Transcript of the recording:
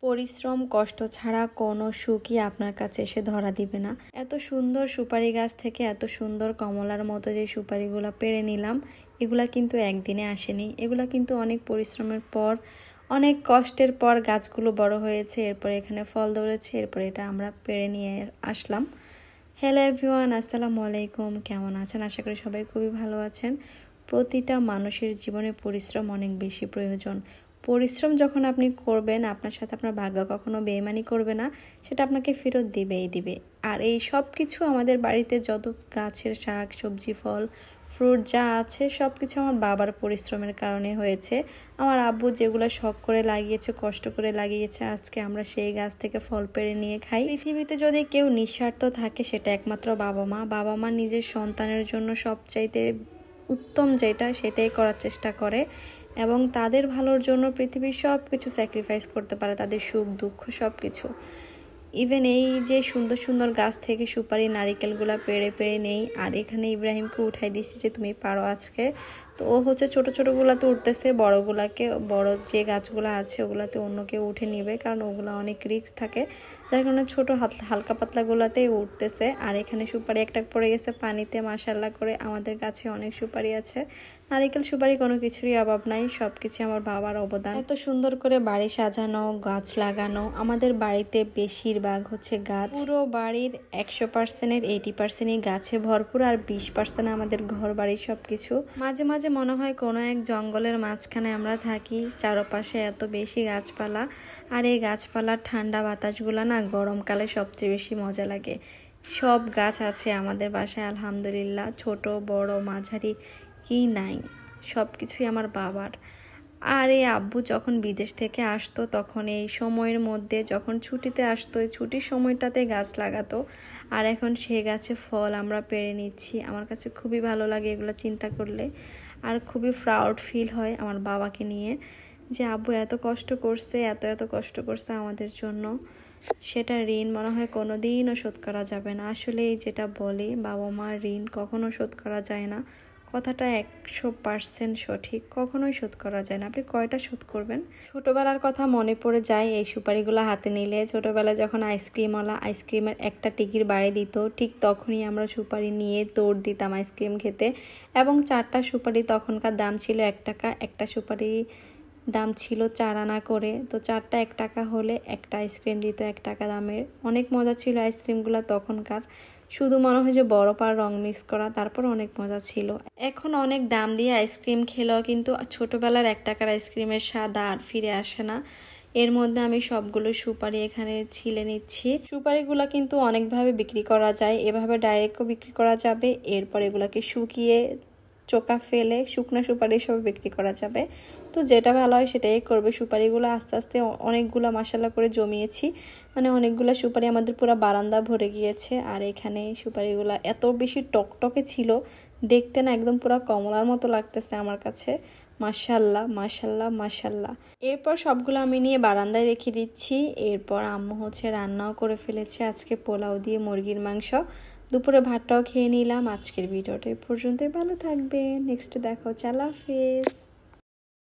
পরিশ্রম কষ্ট ছাড়া কোনো সুখই আপনার কাছে এসে ধরা দিবে না। এত সুন্দর সুপারি গাছ থেকে এত সুন্দর কমলার মতো যে সুপারিগুলো পেড়ে নিলাম, এগুলা কিন্তু একদিনে আসেনি। এগুলা কিন্তু অনেক পরিশ্রমের পর, অনেক কষ্টের পর গাছগুলো বড় হয়েছে, এরপর এখানে ফল ধরেছে, এরপর এটা আমরা পেড়ে নিয়ে আসলাম। হ্যালো এভরিওয়ান, আসসালামু আলাইকুম। কেমন আছেন? আশা করি সবাই খুবই ভালো আছেন। প্রতিটা মানুষের জীবনে পরিশ্রম অনেক বেশি প্রয়োজন। পরিশ্রম যখন আপনি করবেন, আপনার সাথে আপনার ভাগ্য কখনো বেইমানি করবে না, সেটা আপনাকে ফেরত দিবে। আর এই সব কিছু আমাদের বাড়িতে যত গাছের শাক সবজি ফল ফ্রুট যা আছে সব কিছু আমার বাবার পরিশ্রমের কারণে হয়েছে। আমার আব্বু যেগুলো শখ করে লাগিয়েছে, কষ্ট করে লাগিয়েছে, আজকে আমরা সেই গাছ থেকে ফল পেড়ে নিয়ে খাই। পৃথিবীতে যদি কেউ নিঃস্বার্থ থাকে সেটা একমাত্র বাবা মা। বাবা মা নিজের সন্তানের জন্য সবচাইতে উত্তম যেটা সেটাই করার চেষ্টা করে এবং তাদের ভালোর জন্য পৃথিবীর সব কিছু স্যাক্রিফাইস করতে পারে, তাদের সুখ দুঃখ সব কিছু। ইভেন এই যে সুন্দর সুন্দর গাছ থেকে সুপারি নারিকেলগুলা পেড়ে নেই। আর এখানে ইব্রাহিমকে উঠাই দিছি যে তুমি পারো আজকে। তো ও হচ্ছে ছোটো ছোটোগুলাতে উঠতেছে, বড়গুলাকে বড় যে গাছগুলো আছে ওগুলাতে অন্য কেউ উঠে নিবে, কারণ ওগুলো অনেক রিস্ক থাকে, যার কারণে ছোটো হালকা পাতলাগুলাতেই উঠতেছে। আর এখানে সুপারি একটা পড়ে গেছে পানিতে, মাশাল্লাহ করে আমাদের কাছে অনেক সুপারি আছে। নারিকেল সুপারি কোনো কিছুরই অভাব নাই, সব কিছু আমার বাবার অবদান। এত সুন্দর করে বাড়ি সাজানো, গাছ লাগানো। আমাদের বাড়িতে বেশিরভাগ হচ্ছে গাছ, পুরো বাড়ির 100%-এর 80%ই গাছে ভরপুর, আর 20% আমাদের ঘর বাড়ি সব কিছু। মাঝে মাঝে মনে হয় কোনো এক জঙ্গলের মাঝখানে আমরা থাকি, চারপাশে এত বেশি গাছপালা। আর এই গাছপালার ঠান্ডা বাতাসগুলো না গরমকালে সবচেয়ে বেশি মজা লাগে। সব গাছ আছে আমাদের বাসায় আলহামদুলিল্লাহ, ছোট বড় মাঝারি কি নাই, সব কিছুই আমার বাবার। আর এই আব্বু যখন বিদেশ থেকে আসতো তখন এই সময়ের মধ্যে যখন ছুটিতে আসতো, এই ছুটির সময়টাতে গাছ লাগাতো, আর এখন সে গাছে ফল আমরা পেড়ে নিচ্ছি। আমার কাছে খুবই ভালো লাগে এগুলো চিন্তা করলে, আর খুবই প্রাউড ফিল হয় আমার বাবাকে নিয়ে, যে আব্বু এত কষ্ট করছে, এত কষ্ট করছে আমাদের জন্য। সেটা ঋণ মনে হয় কোনো দিনও শোধ করা যাবে না। আসলে যেটা বলে বাবা মার ঋণ কখনো শোধ করা যায় না, কথাটা 100% সঠিক, কখনোই শোধ করা যায় না। আপনি কয়টা শোধ করবেন? ছোটবেলার কথা মনে পড়ে যায় এই সুপারিগুলো হাতে নিলে। ছোটবেলায় যখন আইসক্রিমওয়ালা আইসক্রিমের একটা টিকির বাড়ি দিত, ঠিক তখনই আমরা সুপারি নিয়ে দৌড় দিতাম আইসক্রিম খেতে। এবং 4টা সুপারি তখনকার দাম ছিল 1 টাকা, একটা সুপারি দাম ছিল 4 আনা করে। তো 4টা 1 টাকা হলে একটা আইসক্রিম দিত 1 টাকা দামের। অনেক মজা ছিল আইসক্রিমগুলো তখনকার, শুধু মনে হয় যে বরফ আর রং মিক্স করা, তারপর অনেক মজা ছিল। এখন অনেক দাম দিয়ে আইসক্রিম খেলেও কিন্তু ছোটবেলার 1 টাকার আইসক্রিমের স্বাদ আর ফিরে আসে না। এর মধ্যে আমি সবগুলো সুপারি এখানে ছিলে নিচ্ছি। সুপারিগুলো কিন্তু অনেকভাবে বিক্রি করা যায়, এভাবে ডাইরেক্টও বিক্রি করা যাবে, এরপর এগুলোকে শুকিয়ে চোকা ফেলে শুকনো সুপারি সব বিক্রি করা যাবে। তো যেটা ভালো হয় সেটাই করবে। সুপারিগুলো আস্তে আস্তে অনেকগুলো মাশাআল্লাহ করে জমিয়েছি, মানে অনেকগুলো সুপারি আমাদের পুরো বারান্দা ভরে গিয়েছে। আর এখানে সুপারিগুলো এত বেশি টকটকে ছিল, দেখতে না একদম পুরো কমলার মতো লাগতেছে আমার কাছে। মাশাআল্লাহ মাশাআল্লাহ মাশাআল্লাহ। এরপর সবগুলো আমি নিয়ে বারান্দায় রেখে দিচ্ছি। এরপর আম্মু হচ্ছে রান্নাও করে ফেলেছে আজকে, পোলাও দিয়ে মুরগির মাংস। দুপুরে ভাতটাও খেয়ে নিলাম। আজকের ভিডিওটা এই পর্যন্তই, ভালো থাকবেন, নেক্সট দেখা হচ্ছে, আল্লাহ হাফেজ।